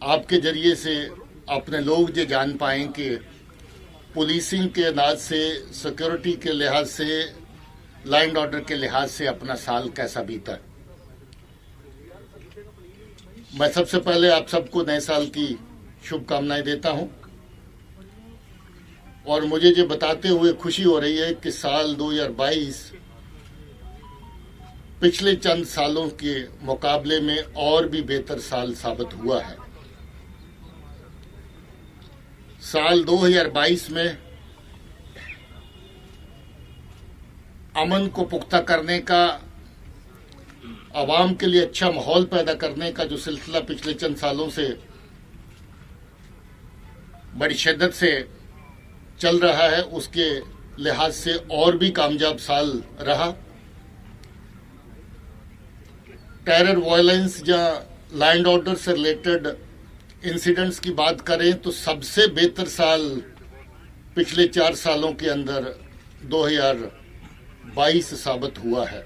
आपके जरिए से अपने लोग ये जान पाएं कि पुलिसिंग के अंदाज से, सिक्योरिटी के लिहाज से, लॉ एंड ऑर्डर के लिहाज से अपना साल कैसा बीता। मैं सबसे पहले आप सबको नए साल की शुभकामनाएं देता हूं और मुझे ये बताते हुए खुशी हो रही है कि साल 2022 पिछले चंद सालों के मुकाबले में और भी बेहतर साल साबित हुआ है। साल 2022 में अमन को पुख्ता करने का, आवाम के लिए अच्छा माहौल पैदा करने का जो सिलसिला पिछले चंद सालों से बड़ी शिद्दत से चल रहा है, उसके लिहाज से और भी कामयाब साल रहा। टेरर, वायलेंस या लॉ एंड ऑर्डर से रिलेटेड इंसिडेंट्स की बात करें तो सबसे बेहतर साल पिछले 4 सालों के अंदर 2022 साबित हुआ है।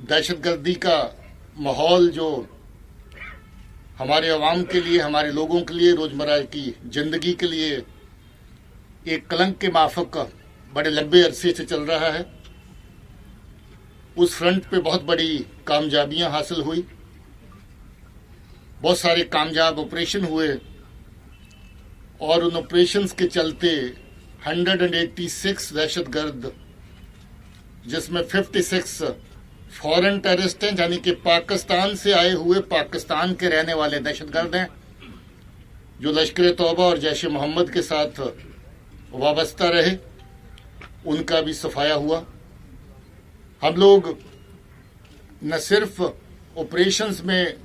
दहशतगर्दी का माहौल जो हमारे अवाम के लिए, हमारे लोगों के लिए, रोजमर्रा की जिंदगी के लिए एक कलंक के माफक बड़े लंबे अरसे से चल रहा है, उस फ्रंट पे बहुत बड़ी कामयाबियां हासिल हुई। बहुत सारे कामयाब ऑपरेशन हुए और उन ऑपरेशंस के चलते 186 दहशतगर्द, जिसमें 56 फॉरेन टेररिस्ट हैं, यानी कि पाकिस्तान से आए हुए, पाकिस्तान के रहने वाले दहशतगर्द हैं, जो लश्कर तौबा और जैश मोहम्मद के साथ वाबस्ता रहे, उनका भी सफाया हुआ। हम लोग न सिर्फ ऑपरेशंस में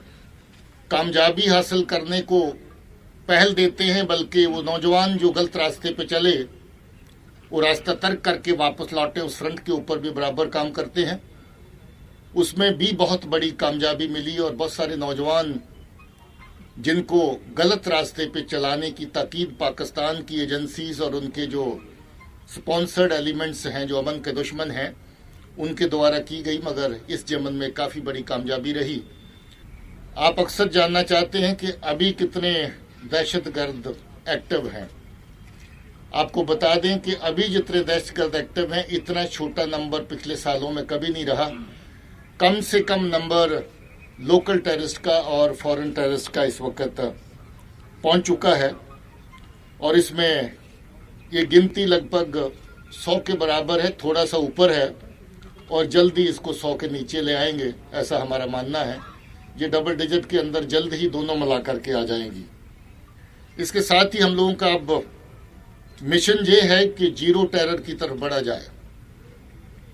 कामयाबी हासिल करने को पहल देते हैं, बल्कि वो नौजवान जो गलत रास्ते पे चले, वो रास्ता तर्क करके वापस लौटे, उस फ्रंट के ऊपर भी बराबर काम करते हैं। उसमें भी बहुत बड़ी कामयाबी मिली और बहुत सारे नौजवान जिनको गलत रास्ते पे चलाने की ताकीद पाकिस्तान की एजेंसीज और उनके जो स्पॉन्सर्ड एलिमेंट्स हैं, जो अमन के दुश्मन हैं, उनके द्वारा की गई, मगर इस जमन में काफ़ी बड़ी कामयाबी रही। आप अक्सर जानना चाहते हैं कि अभी कितने दहशतगर्द एक्टिव हैं। आपको बता दें कि अभी जितने दहशतगर्द एक्टिव हैं, इतना छोटा नंबर पिछले सालों में कभी नहीं रहा। कम से कम नंबर लोकल टेररिस्ट का और फॉरेन टेररिस्ट का इस वक्त पहुंच चुका है और इसमें ये गिनती लगभग 100 के बराबर है, थोड़ा सा ऊपर है और जल्दी इसको 100 के नीचे ले आएंगे, ऐसा हमारा मानना है। ये डबल डिजिट के अंदर जल्द ही दोनों मिला करके आ जाएंगी। इसके साथ ही हम लोगों का अब मिशन ये है कि जीरो टेरर की तरफ बढ़ा जाए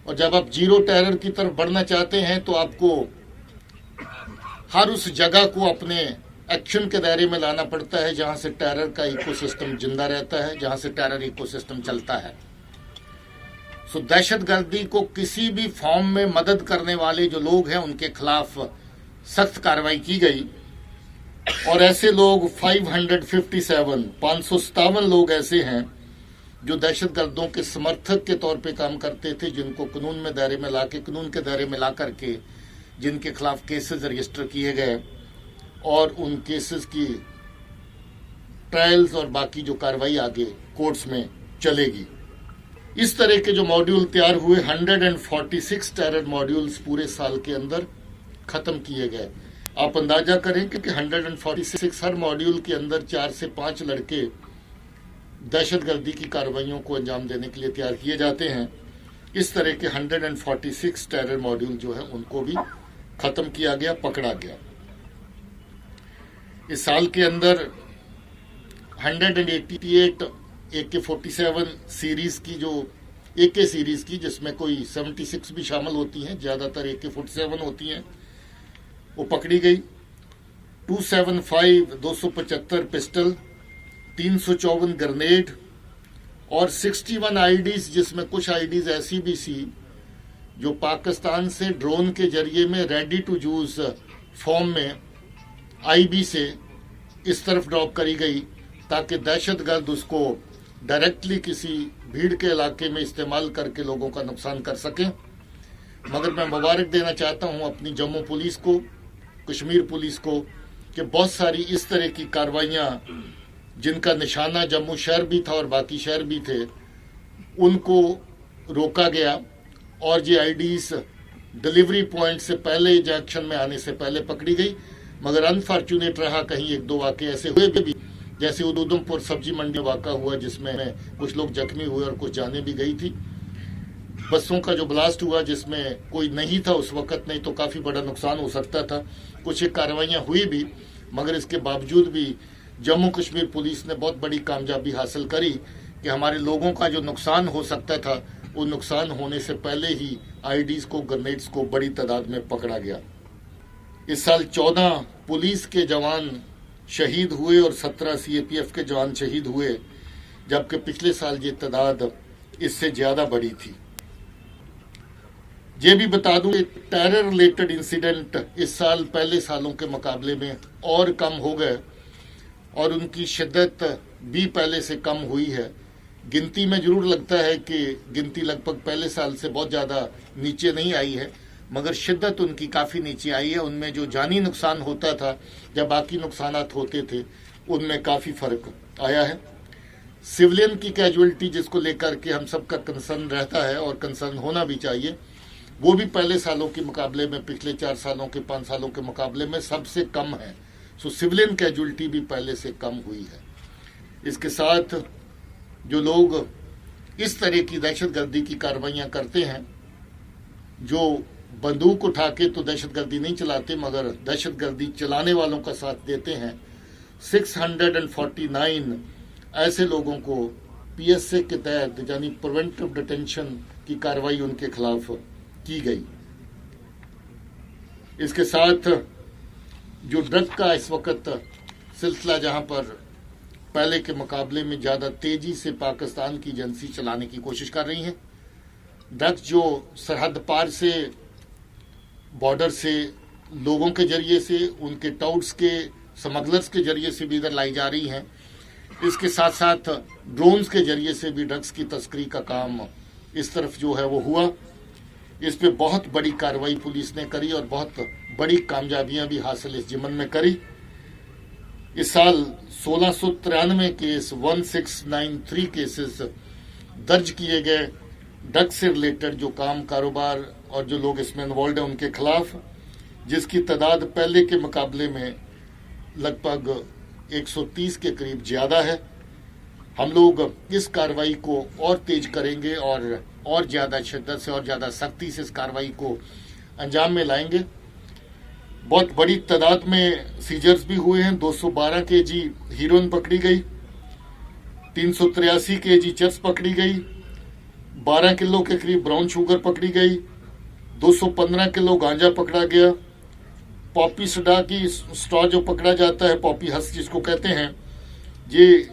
और जब आप जीरो टेरर की तरफ बढ़ना चाहते हैं तो आपको हर उस जगह को अपने एक्शन के दायरे में लाना पड़ता है जहां से टेरर का इकोसिस्टम जिंदा रहता है, जहां से टेरर इकोसिस्टम चलता है। सो दहशतगर्दी को किसी भी फॉर्म में मदद करने वाले जो लोग हैं, उनके खिलाफ सख्त कार्रवाई की गई और ऐसे लोग 557 लोग ऐसे हैं जो दहशतगर्दों के समर्थक के तौर पे काम करते थे, जिनको कानून में दायरे में लाके, कानून के दायरे में ला करके जिनके खिलाफ केसेस रजिस्टर किए गए और उन केसेस की ट्रायल्स और बाकी जो कार्रवाई आगे कोर्ट्स में चलेगी। इस तरह के जो मॉड्यूल तैयार हुए, 146 टेरर मॉड्यूल्स पूरे साल के अंदर खत्म किए गए। आप अंदाजा करें कि 146 हर मॉड्यूल के अंदर 4 से 5 लड़के दहशतगर्दी की कार्रवाइयों को अंजाम देने के लिए तैयार किए जाते हैं। इस तरह के 146 टेरर मॉड्यूल जो है उनको भी खत्म किया गया, पकड़ा गया। इस साल के अंदर 188 AK-47 सीरीज की, जो AK सीरीज की, जिसमें कोई 76 भी शामिल होती हैं, ज्यादातर AK-47 होती हैं, वो पकड़ी गई। 275 275 पिस्टल, 354 ग्रेनेड और 61 आईडीज, जिसमें कुछ आईडीज ऐसी भी थी जो पाकिस्तान से ड्रोन के जरिए में रेडी टू यूज फॉर्म में IB से इस तरफ ड्रॉप करी गई ताकि दहशतगर्द उसको डायरेक्टली किसी भीड़ के इलाके में इस्तेमाल करके लोगों का नुकसान कर सकें। मगर मैं मुबारक देना चाहता हूं अपनी जम्मू पुलिस को, कश्मीर पुलिस को कि बहुत सारी इस तरह की कार्रवाइयाँ जिनका निशाना जम्मू शहर भी था और बाकी शहर भी थे, उनको रोका गया और ये आईडीज डिलीवरी पॉइंट से पहले जंक्शन में आने से पहले पकड़ी गई। मगर अनफॉर्चुनेट रहा, कहीं एक दो वाक़े ऐसे हुए भी, जैसे उधमपुर सब्जी मंडी वाक़ा हुआ जिसमें कुछ लोग जख्मी हुए और कुछ जाने भी गई थी। बसों का जो ब्लास्ट हुआ जिसमें कोई नहीं था उस वक्त, नहीं तो काफ़ी बड़ा नुकसान हो सकता था। कुछ एक कार्रवाइयाँ हुई भी, मगर इसके बावजूद भी जम्मू कश्मीर पुलिस ने बहुत बड़ी कामयाबी हासिल करी कि हमारे लोगों का जो नुकसान हो सकता था वो नुकसान होने से पहले ही आईडीज को, ग्रेनेड्स को बड़ी तादाद में पकड़ा गया। इस साल 14 पुलिस के जवान शहीद हुए और 17 सीएपीएफ के जवान शहीद हुए, जबकि पिछले साल ये तादाद इससे ज़्यादा बड़ी थी। ये भी बता दूं, टेरर रिलेटेड इंसिडेंट इस साल पहले सालों के मुकाबले में और कम हो गए और उनकी शिद्दत भी पहले से कम हुई है। गिनती में जरूर लगता है कि गिनती लगभग पहले साल से बहुत ज़्यादा नीचे नहीं आई है, मगर शिद्दत उनकी काफ़ी नीचे आई है। उनमें जो जानी नुकसान होता था या बाकी नुकसानात होते थे, उनमें काफ़ी फ़र्क आया है। सिविलियन की कैजुअलिटी जिसको लेकर के हम सबका कंसर्न रहता है और कंसर्न होना भी चाहिए, वो भी पहले सालों के मुकाबले में, पिछले 4 सालों के 5 सालों के मुकाबले में सबसे कम है। सो सिविलियन कैजुअलिटी भी पहले से कम हुई है। इसके साथ जो लोग इस तरह की दहशतगर्दी की कार्रवाइयाँ करते हैं, जो बंदूक उठा के तो दहशतगर्दी नहीं चलाते मगर दहशतगर्दी चलाने वालों का साथ देते हैं, 649 ऐसे लोगों को पीएसए के तहत यानी प्रिवेंटिव डिटेंशन की कार्रवाई उनके खिलाफ की गई। इसके साथ जो ड्रग का इस वक्त सिलसिला, जहां पर पहले के मुकाबले में ज़्यादा तेजी से पाकिस्तान की एजेंसी चलाने की कोशिश कर रही हैं, ड्रग्स जो सरहद पार से, बॉर्डर से, लोगों के जरिए से, उनके टाउट्स के, स्मगलर्स के जरिए से भी इधर लाई जा रही हैं। इसके साथ साथ ड्रोन्स के जरिए से भी ड्रग्स की तस्करी का काम इस तरफ जो है वो हुआ। इस पे बहुत बड़ी कार्रवाई पुलिस ने करी और बहुत बड़ी कामयाबियां भी हासिल इस जिमन में करी। इस साल 1693 केस, 1693 केसेस दर्ज किए गए ड्रग से रिलेटेड जो काम, कारोबार और जो लोग इसमें इन्वॉल्व हैं उनके खिलाफ, जिसकी तादाद पहले के मुकाबले में लगभग 130 के करीब ज़्यादा है। हम लोग इस कार्रवाई को और तेज करेंगे और ज़्यादा शिद्दत से और ज़्यादा सख्ती से इस कार्रवाई को अंजाम में लाएंगे। बहुत बड़ी तादाद में सीजर्स भी हुए हैं। 212 केजी हीरोइन पकड़ी गई, 383 केजी चरस पकड़ी गई, 12 किलो के करीब ब्राउन शुगर पकड़ी गई, 215 किलो गांजा पकड़ा गया। पॉपी सोडा की स्ट्रॉ जो पकड़ा जाता है, पॉपी हस्क जिसको कहते हैं, ये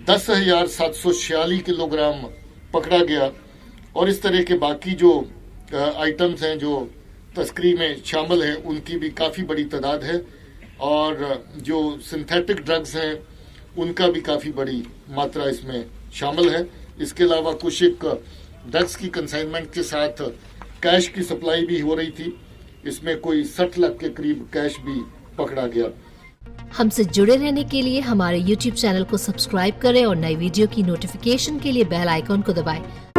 10,746 किलोग्राम पकड़ा गया। और इस तरह के बाकी जो आइटम्स हैं जो तस्करी में शामिल हैं, उनकी भी काफ़ी बड़ी तादाद है। और जो सिंथेटिक ड्रग्स हैं उनका भी काफ़ी बड़ी मात्रा इसमें शामिल है। इसके अलावा कुछ एक ड्रग्स की कंसाइनमेंट के साथ कैश की सप्लाई भी हो रही थी। इसमें कोई 60 लाख के करीब कैश भी पकड़ा गया। हमसे जुड़े रहने के लिए हमारे YouTube चैनल को सब्सक्राइब करें और नई वीडियो की नोटिफिकेशन के लिए बेल आइकॉन को दबाएं।